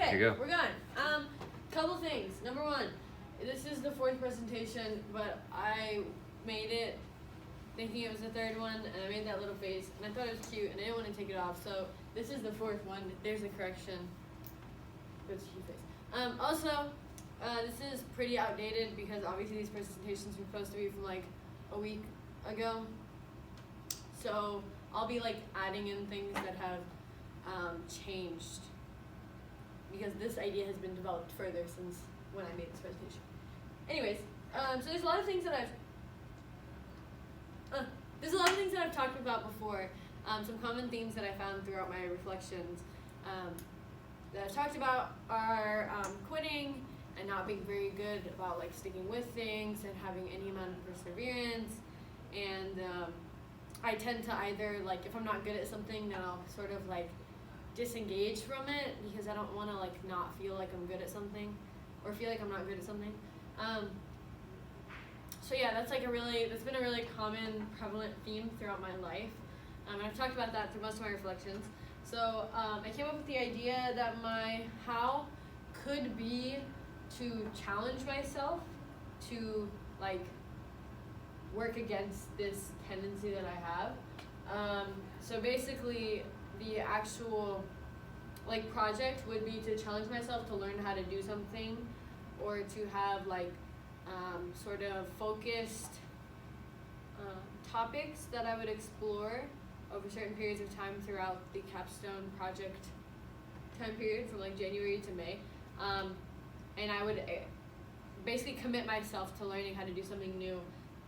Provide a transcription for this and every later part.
Okay, go. we're going. Couple things. Number one, this is the fourth presentation, but I made it thinking it was the third one, and I made that little face, and I thought it was cute, and I didn't want to take it off, so this is the fourth one. There's a correction. It's a cute face. Also, this is pretty outdated because obviously these presentations were supposed to be from like a week ago. So I'll be like adding in things that have changed because this idea has been developed further since when I made this presentation. Anyways, so there's a lot of things that I've talked about before. Some common themes that I found throughout my reflections that I've talked about are quitting and not being very good about like sticking with things and having any amount of perseverance. And I tend to either like if I'm not good at something, then I'll sort of like disengage from it because I don't want to like not feel like I'm good at something or feel like I'm not good at something. So yeah, that's been a really common, prevalent theme throughout my life. And I've talked about that through most of my reflections. So I came up with the idea that my how could be to challenge myself to like work against this tendency that I have. So basically the actual like project would be to challenge myself to learn how to do something or to have like sort of focused topics that I would explore over certain periods of time throughout the capstone project time period from like January to May. And I would basically commit myself to learning how to do something new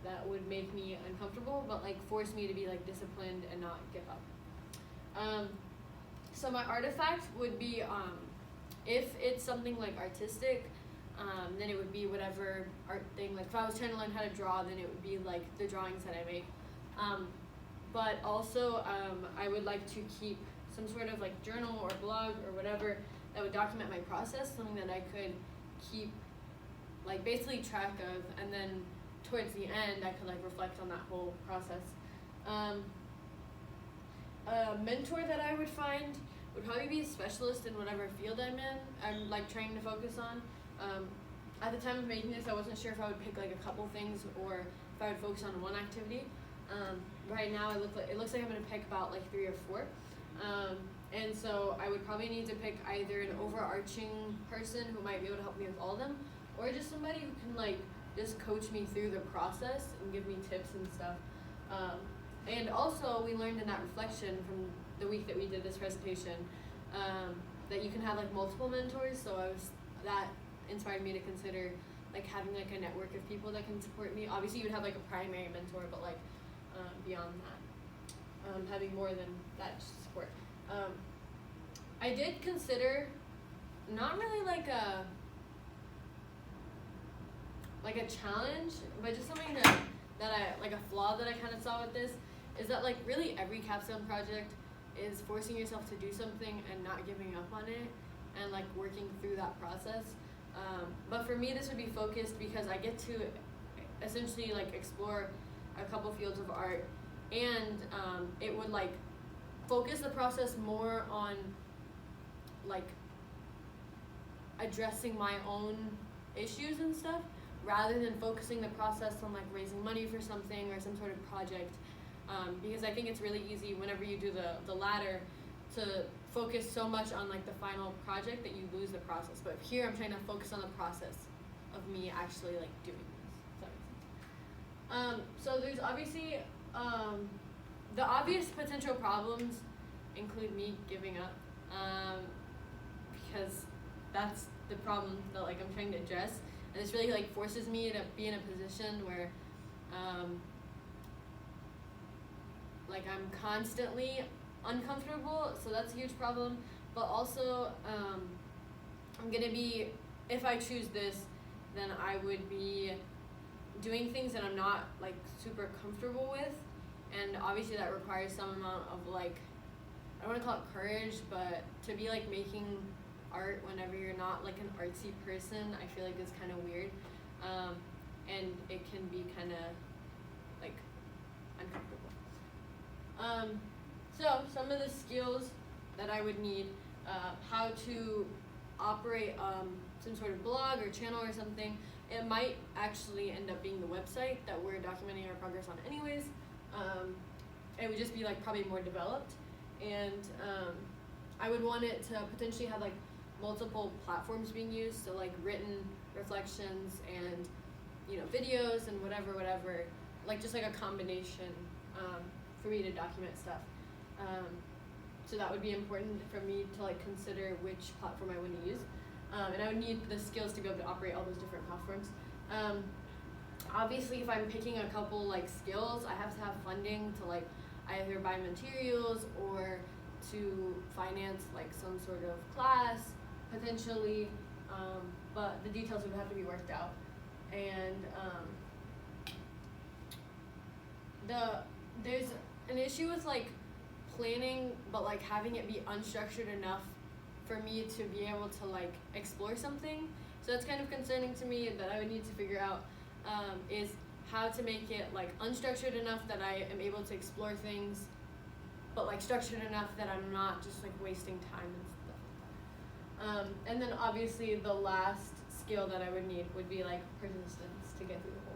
that would make me uncomfortable but like force me to be like disciplined and not give up. So my artifact would be if it's something like artistic, then it would be whatever art thing. Like if I was trying to learn how to draw, then it would be like the drawings that I make. But also I would like to keep some sort of like journal or blog or whatever that would document my process, something that I could keep like basically track of, and then towards the end I could like reflect on that whole process. A mentor that I would find would probably be a specialist in whatever field I'm like trying to focus on. At the time of making this, I wasn't sure if I would pick like a couple things or if I would focus on one activity. Right now it looks like I'm gonna pick about like 3 or 4. And so I would probably need to pick either an overarching person who might be able to help me with all of them, or just somebody who can like just coach me through the process and give me tips and stuff. And also we learned in that reflection from the week that we did this presentation that you can have like multiple mentors. So that inspired me to consider like having like a network of people that can support me. Obviously you would have like a primary mentor, but like beyond that, having more than that support. I did consider not really like a challenge, but just something that I like a flaw that I kind of saw with this is that like really every capstone project is forcing yourself to do something and not giving up on it and like working through that process. But for me this would be focused because I get to essentially like explore a couple fields of art, and it would like focus the process more on like addressing my own issues and stuff rather than focusing the process on like raising money for something or some sort of project, because I think it's really easy whenever you do the latter to focus so much on like the final project that you lose the process. But here I'm trying to focus on the process of me actually like doing this. Does that make sense? So there's obviously the obvious potential problems include me giving up, because that's the problem that like I'm trying to address, and this really like forces me to be in a position where like I'm constantly uncomfortable, so that's a huge problem. But also I'm gonna be, if I choose this, then I would be doing things that I'm not like super comfortable with, and obviously that requires some amount of like, I don't want to call it courage, but to be like making art whenever you're not like an artsy person, I feel like it's kind of weird, and it can be kind of like uncomfortable. So some of the skills that I would need, how to operate some sort of blog or channel or something, it might actually end up being the website that we're documenting our progress on anyways. It would just be like probably more developed, and I would want it to potentially have like multiple platforms being used, so like written reflections and videos and whatever, like just like a combination for me to document stuff. So that would be important for me to like consider which platform I want to use, and I would need the skills to be able to operate all those different platforms. Obviously, if I'm picking a couple like skills, I have to have funding to like either buy materials or to finance like some sort of class potentially, but the details would have to be worked out. And there's an issue with like planning, but like having it be unstructured enough for me to be able to like explore something. So that's kind of concerning to me, that I would need to figure out is how to make it like unstructured enough that I am able to explore things, but like structured enough that I'm not just like wasting time and stuff. And then obviously the last skill that I would need would be like persistence to get through the whole